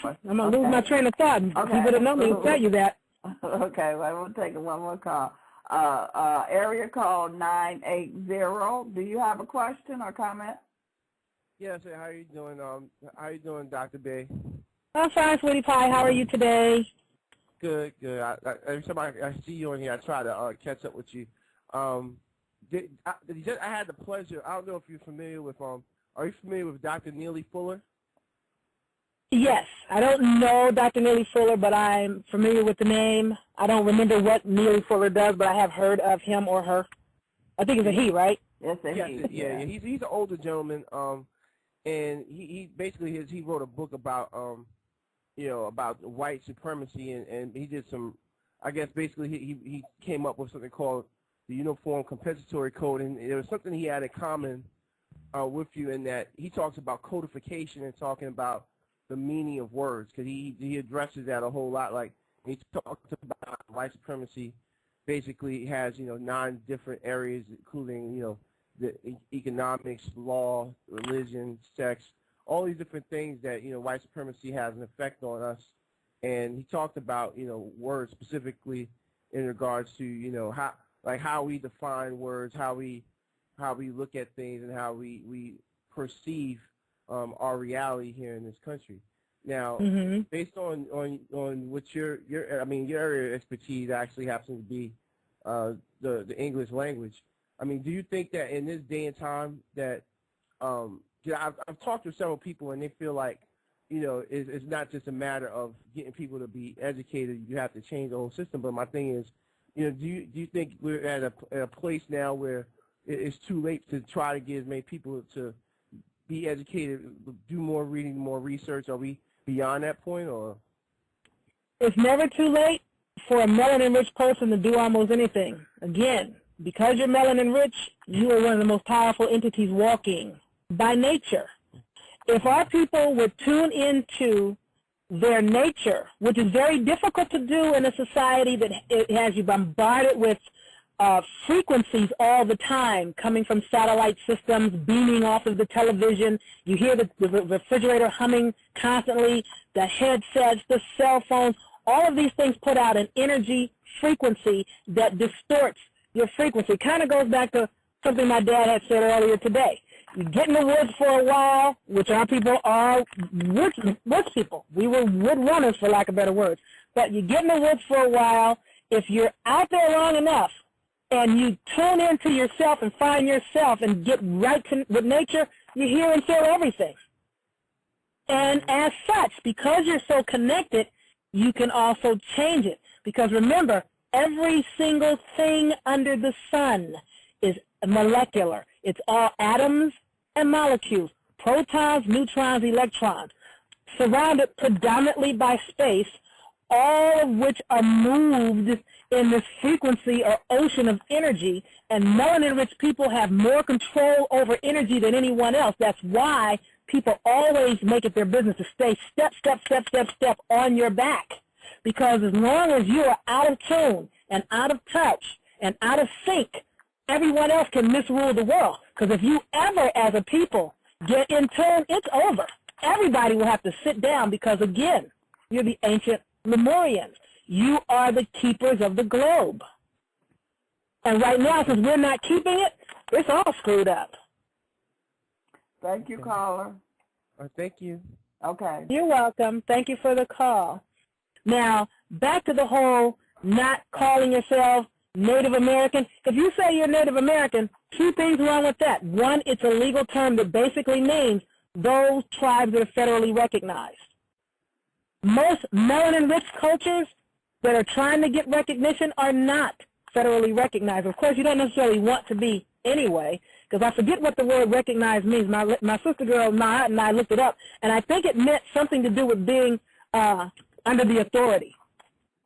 sorry. I'm going to lose my train of thought. Okay. People that know me will tell you that. Okay, well, we'll take one more call. Area code 980. Do you have a question or comment? Yes, how are you doing? How are you doing, Dr. Bey? I'm fine, sweetie pie. How are you today? Good, good. Every time I see you on here, I try to catch up with you. I had the pleasure. I don't know if you're familiar with Are you familiar with Dr. Neely Fuller? Yes, I don't know Dr. Neely Fuller, but I'm familiar with the name. I don't remember what Neely Fuller does, but I have heard of him or her. I think it's a he, right? Yes, a he. Yeah. He's an older gentleman, and he basically he wrote a book about about white supremacy, and he did some. I guess basically he came up with something called the Uniform Compensatory Code, and there was something he had in common with you in that he talks about codification and talking about the meaning of words, because he addresses that a whole lot. Like he talks about white supremacy basically has 9 different areas, including the economics, law, religion, sex, all these different things that white supremacy has an effect on us. And he talked about words specifically in regards to how we define words, how we look at things, and how we perceive our reality here in this country. Now, based on what your area of expertise actually happens to be the English language. I mean, do you think that in this day and time that I've talked to several people and they feel like it's not just a matter of getting people to be educated. You have to change the whole system. But my thing is, do you think we're at a place now where it's too late to try to get as many people to be educated, do more reading, more research? Are we beyond that point, or? It's never too late for a melanin-rich person to do almost anything. Again, because you're melanin-rich, you are one of the most powerful entities walking by nature. If our people would tune into their nature, which is very difficult to do in a society that it has you bombarded with frequencies all the time, coming from satellite systems, beaming off of the television. You hear the refrigerator humming constantly, the headsets, the cell phones. All of these things put out an energy frequency that distorts your frequency. Kind of goes back to something my dad had said earlier today. You get in the woods for a while, which our people are woods people. We were wood runners, for lack of better words. But you get in the woods for a while. If you're out there long enough, and you tune into yourself and find yourself and get right with nature, you hear and feel everything. And as such, because you're so connected, you can also change it. Because remember, every single thing under the sun is molecular. It's all atoms and molecules, protons, neutrons, electrons, surrounded predominantly by space, all of which are moved in this frequency or ocean of energy, and melanin-rich people have more control over energy than anyone else. That's why people always make it their business to stay step, step, step, step, step on your back, because as long as you are out of tune and out of touch and out of sync, everyone else can misrule the world. Because if you ever, as a people, get in tune, it's over. Everybody will have to sit down because, again, you're the ancient Lemurians. You are the keepers of the globe. And right now, since we're not keeping it, it's all screwed up. Thank you, caller. Thank you. Okay. You're welcome. Thank you for the call. Now, back to the whole not calling yourself Native American. If you say you're Native American, 2 things wrong with that. One, it's a legal term that basically means those tribes that are federally recognized. Most melanin-rich cultures that are trying to get recognition are not federally recognized. Of course, you don't necessarily want to be anyway, because I forget what the word recognize means. My sister girl, Mahat, and I looked it up, and I think it meant something to do with being under the authority.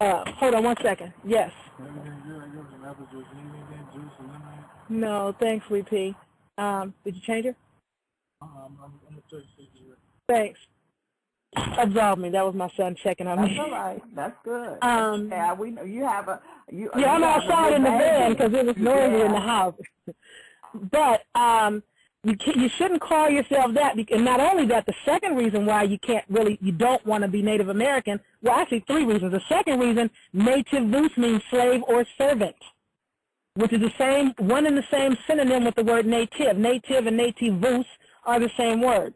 Hold on one second. Yes. No, thanks, Sweet Pea. Did you change it? Thanks. Absolve me. That was my son checking on me. That's all right. That's good. Yeah, we know you have a. I'm outside in the van because it was noisy in the house. But You shouldn't call yourself that. And not only that, the second reason why you don't want to be Native American, well, actually 3 reasons. The second reason, nativus means slave or servant, which is the same, one and the same synonym with the word native. Native and nativus are the same word.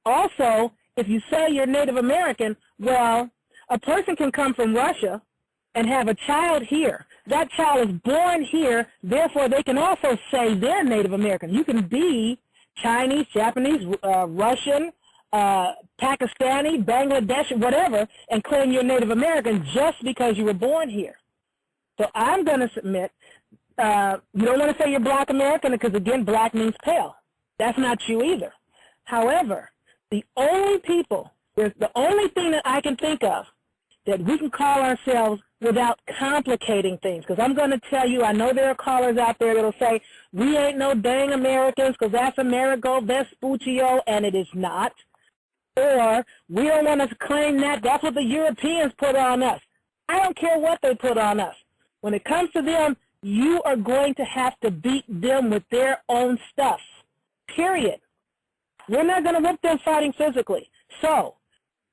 Also, if you say you're Native American, well, a person can come from Russia and have a child here. That child is born here, therefore they can also say they're Native American. You can be Chinese, Japanese, Russian, Pakistani, Bangladesh, whatever, and claim you're Native American just because you were born here. So I'm going to submit, you don't want to say you're Black American because, again, black means pale. That's not you either. However, the only thing that I can think of that we can call ourselves without complicating things, because I'm going to tell you, I know there are callers out there that will say, we ain't no dang Americans because that's Amerigo Vespuccio, and it is not. Or, we don't want to claim that. That's what the Europeans put on us. I don't care what they put on us. When it comes to them, you are going to have to beat them with their own stuff, period. We're not going to whip them fighting physically. So,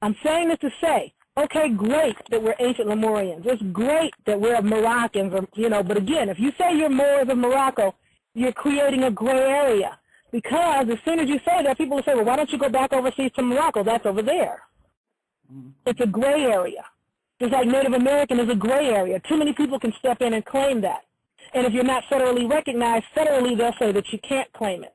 I'm saying this to say, okay, great that we're ancient Lemurians. It's great that we're Moroccans, but again, if you say you're Moors of Morocco, you're creating a gray area. Because as soon as you say that, people will say, well, why don't you go back overseas to Morocco? That's over there. It's a gray area. Just like Native American is a gray area. Too many people can step in and claim that. And if you're not federally recognized, federally they'll say that you can't claim it.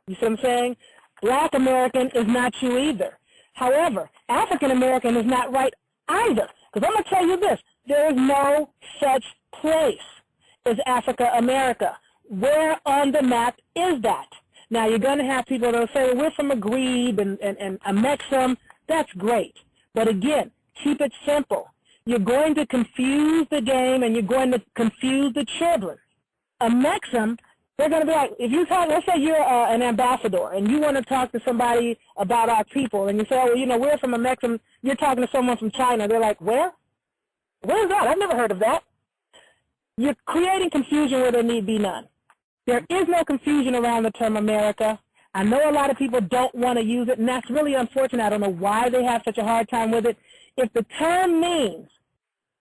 You see what I'm saying? Black American is not you either. However, African American is not right either. Because I'm going to tell you this, there is no such place as Africa America. Where on the map is that? Now, you're going to have people that will say, well, we're from a Grebe and a Mexum. That's great. But again, keep it simple. You're going to confuse the game and you're going to confuse the children. A Mexum, they're going to be like, if you talk, let's say you're an ambassador and you want to talk to somebody about our people and you say, oh, well, we're from a Mexum, you're talking to someone from China. They're like, where? Where's that? I've never heard of that. You're creating confusion where there need be none. There is no confusion around the term America. I know a lot of people don't want to use it, and that's really unfortunate. I don't know why they have such a hard time with it. If the term means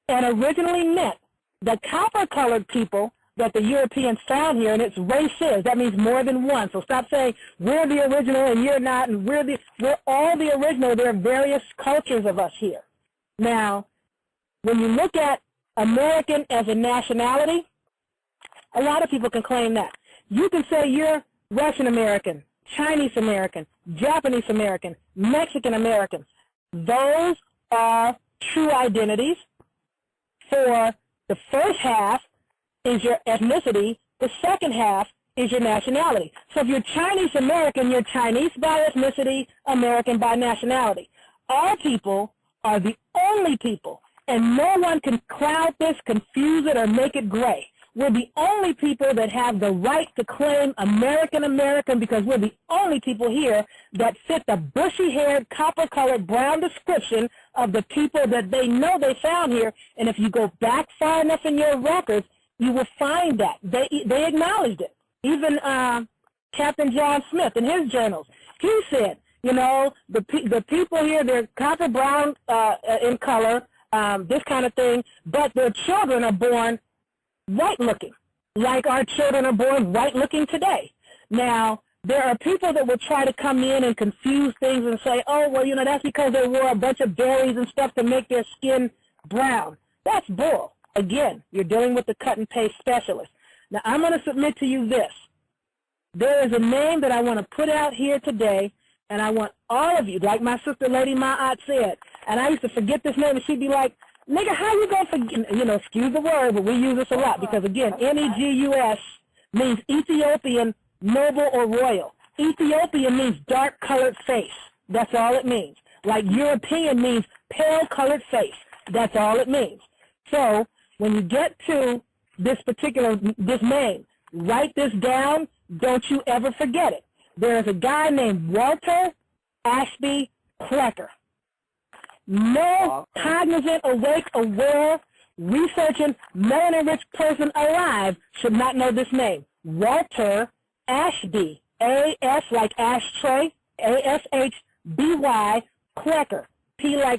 and originally meant the copper-colored people that the Europeans found here, and it's races, that means more than one. So stop saying we're the original and you're not, and we're all the original. There are various cultures of us here. Now, when you look at American as a nationality, a lot of people can claim that. You can say you're Russian American, Chinese American, Japanese American, Mexican American. Those are true identities. For the first half is your ethnicity, the second half is your nationality. So if you're Chinese American, you're Chinese by ethnicity, American by nationality. Our people are the only people, and no one can cloud this, confuse it, or make it gray. We're the only people that have the right to claim American because we're the only people here that fit the bushy-haired, copper-colored, brown description of the people that they know they found here. And if you go back far enough in your records, you will find that. They acknowledged it. Even Captain John Smith in his journals, he said, the people here, they're copper-brown in color, this kind of thing, but their children are born white-looking, like our children are born white-looking today. Now, there are people that will try to come in and confuse things and say, oh, well, that's because they wore a bunch of berries and stuff to make their skin brown. That's bull. Again, you're dealing with the cut-and-paste specialist. Now, I'm going to submit to you this. There is a name that I want to put out here today, and I want all of you, like my sister Lady Ma'at said, and I used to forget this name, and she'd be like, nigga, how you going to forget, excuse the word, but we use this a lot because, again, Negus means Ethiopian, noble, or royal. Ethiopian means dark-colored face. That's all it means. Like European means pale-colored face. That's all it means. So when you get to this name, write this down. Don't you ever forget it. There is a guy named Walter Ashby Klecker. No cognizant, awake, aware, researching, melanin-rich person alive should not know this name. Walter Ashby A-S like ashtray, A-S-H-B-Y, Cracker, P like